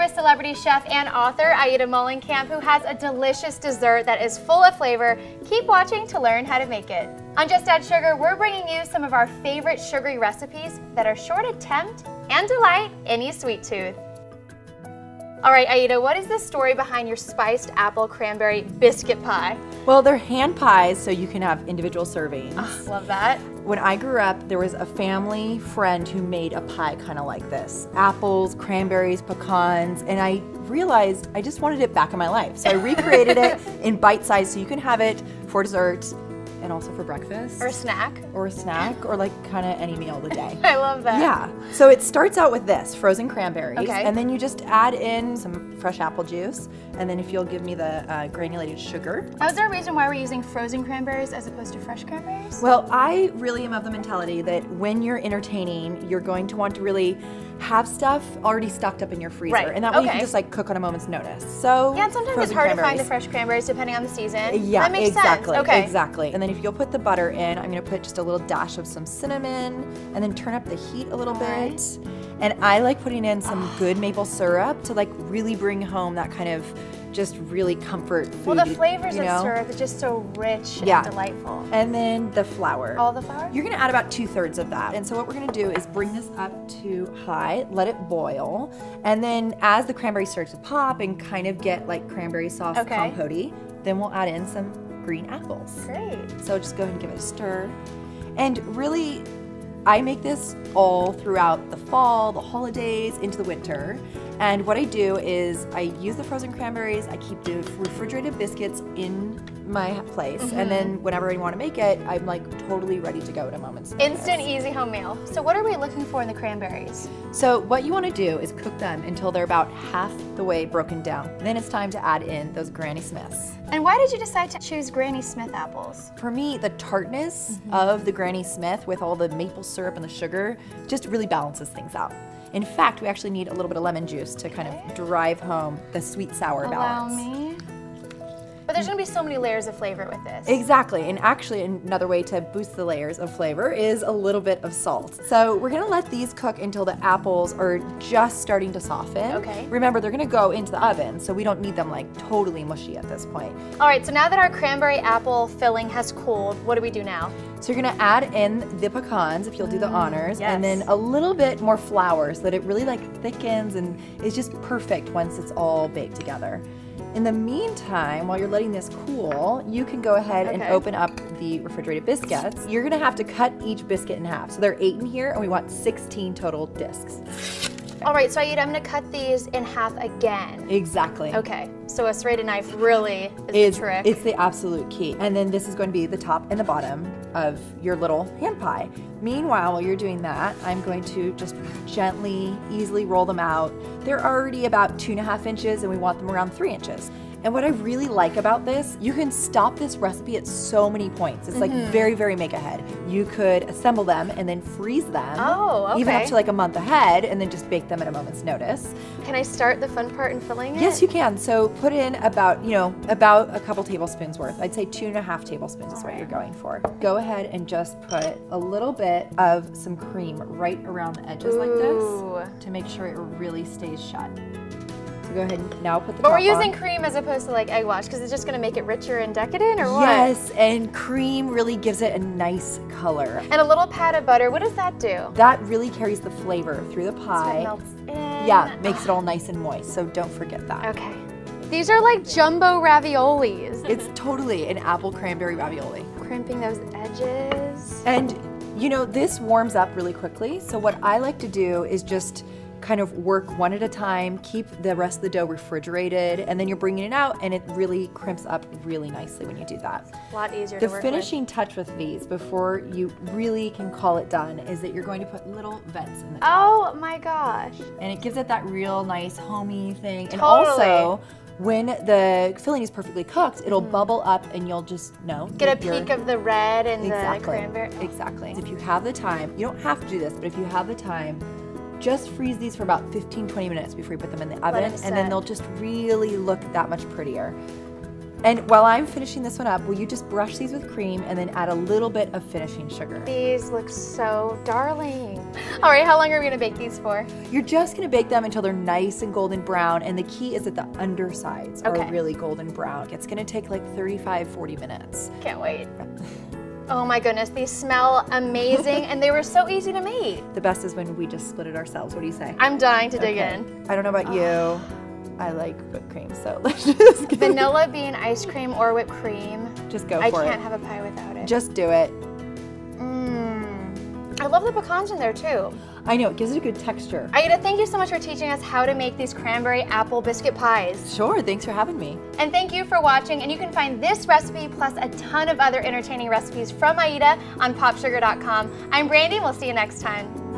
celebrity chef and author Aida Mollenkamp, who has a delicious dessert that is full of flavor. Keep watching to learn how to make it. On Just Add Sugar, we're bringing you some of our favorite sugary recipes that are sure to tempt and delight any sweet tooth. All right, Aida, what is the story behind your spiced apple-cranberry biscuit pie? Well, they're hand pies, so you can have individual servings. Oh, love that. When I grew up, there was a family friend who made a pie kind of like this. Apples, cranberries, pecans, and I realized I just wanted it back in my life. So I recreated it in bite size so you can have it for dessert and also for breakfast. Or a snack. Or a snack, or like kind of any meal of the day. I love that. Yeah. So it starts out with this, frozen cranberries. Okay. And then you just add in some fresh apple juice. And then if you'll give me the granulated sugar. Is there a reason why we're using frozen cranberries as opposed to fresh cranberries? Well, I really am of the mentality that when you're entertaining, you're going to want to really have stuff already stocked up in your freezer. Right. And that way you can just like cook on a moment's notice. So yeah, and sometimes it's hard to find the fresh cranberries depending on the season. Yeah, that makes exactly. sense. Okay. Exactly. And then if you'll put the butter in, I'm gonna put just a little dash of some cinnamon and then turn up the heat a little bit. And I like putting in some good maple syrup to like really bring home that kind of just really comfort food. Well, the flavors of syrup is just so rich and delightful. And then the flour. All the flour? You're gonna add about 2/3 of that. And so what we're gonna do is bring this up to high, let it boil, and then as the cranberry starts to pop and kind of get like cranberry sauce compote-y, then we'll add in some green apples. Great. So just go ahead and give it a stir. And really, I make this all throughout the fall, the holidays, into the winter. And what I do is I use the frozen cranberries, I keep the refrigerated biscuits in my place, and then whenever I want to make it, I'm like totally ready to go at a moment's notice. Instant, easy home meal. So what are we looking for in the cranberries? So what you want to do is cook them until they're about half the way broken down. Then it's time to add in those Granny Smiths. And why did you decide to choose Granny Smith apples? For me, the tartness of the Granny Smith with all the maple syrup and the sugar just really balances things out. In fact, we actually need a little bit of lemon juice to kind of drive home the sweet-sour balance. Allow me. But there's gonna be so many layers of flavor with this. Exactly, and actually another way to boost the layers of flavor is a little bit of salt. So we're gonna let these cook until the apples are just starting to soften. Okay. Remember, they're gonna go into the oven, so we don't need them like totally mushy at this point. All right, so now that our cranberry apple filling has cooled, what do we do now? So you're gonna add in the pecans, if you'll do the honors, and then a little bit more flour so that it really like thickens and is just perfect once it's all baked together. In the meantime, while you're letting this cool, you can go ahead and open up the refrigerated biscuits. You're gonna have to cut each biscuit in half. So there are 8 in here, and we want 16 total discs. All right, so Aida, I'm gonna cut these in half again. Exactly. Okay, so a serrated knife really is the trick. It's the absolute key. And then this is going to be the top and the bottom of your little hand pie. Meanwhile, while you're doing that, I'm going to just gently, easily roll them out. They're already about 2.5 inches, and we want them around 3 inches. And what I really like about this, you can stop this recipe at so many points. It's like very, very make ahead. You could assemble them and then freeze them. Oh, okay. Even up to like a month ahead, and then just bake them at a moment's notice. Can I start the fun part in filling it? Yes, you can. So put in about, about a couple tablespoons worth. I'd say 2.5 tablespoons is what you're going for. Go ahead and just put a little bit of some cream right around the edges like this to make sure it really stays shut. So go ahead and now put the top But we're using on. cream as opposed to like egg wash because it's just going to make it richer and decadent, or what? Yes, and cream really gives it a nice color. And a little pat of butter, what does that do? That really carries the flavor through the pie. So it melts in. Yeah, makes it all nice and moist, so don't forget that. Okay. These are like jumbo raviolis. It's totally an apple-cranberry ravioli. Crimping those edges. And this warms up really quickly, so what I like to do is just kind of work one at a time, keep the rest of the dough refrigerated, and then you're bringing it out and it really crimps up really nicely when you do that. A lot easier to work with. The finishing touch with these before you really can call it done is that you're going to put little vents in the top. Oh my gosh. And it gives it that real nice homey thing. And also, when the filling is perfectly cooked, it'll bubble up and you'll just know. Get a peek of the red and the cranberry. Exactly. If you have the time, you don't have to do this, but if you have the time, just freeze these for about 15-20 minutes before you put them in the oven, and then they'll just really look that much prettier. And while I'm finishing this one up, will you just brush these with cream and then add a little bit of finishing sugar? These look so darling. All right, how long are we gonna bake these for? You're just gonna bake them until they're nice and golden brown, and the key is that the undersides are really golden brown. It's gonna take like 35-40 minutes. Can't wait. Oh my goodness, these smell amazing and they were so easy to make. The best is when we just split it ourselves. What do you say? I'm dying to dig in. I don't know about you. I like whipped cream, so let's just get vanilla bean ice cream or whipped cream. Just go for it. I can't have a pie without it. Just do it. I love the pecans in there too. I know, it gives it a good texture. Aida, thank you so much for teaching us how to make these cranberry apple biscuit pies. Sure, thanks for having me. And thank you for watching, and you can find this recipe plus a ton of other entertaining recipes from Aida on popsugar.com. I'm Brandi, and we'll see you next time.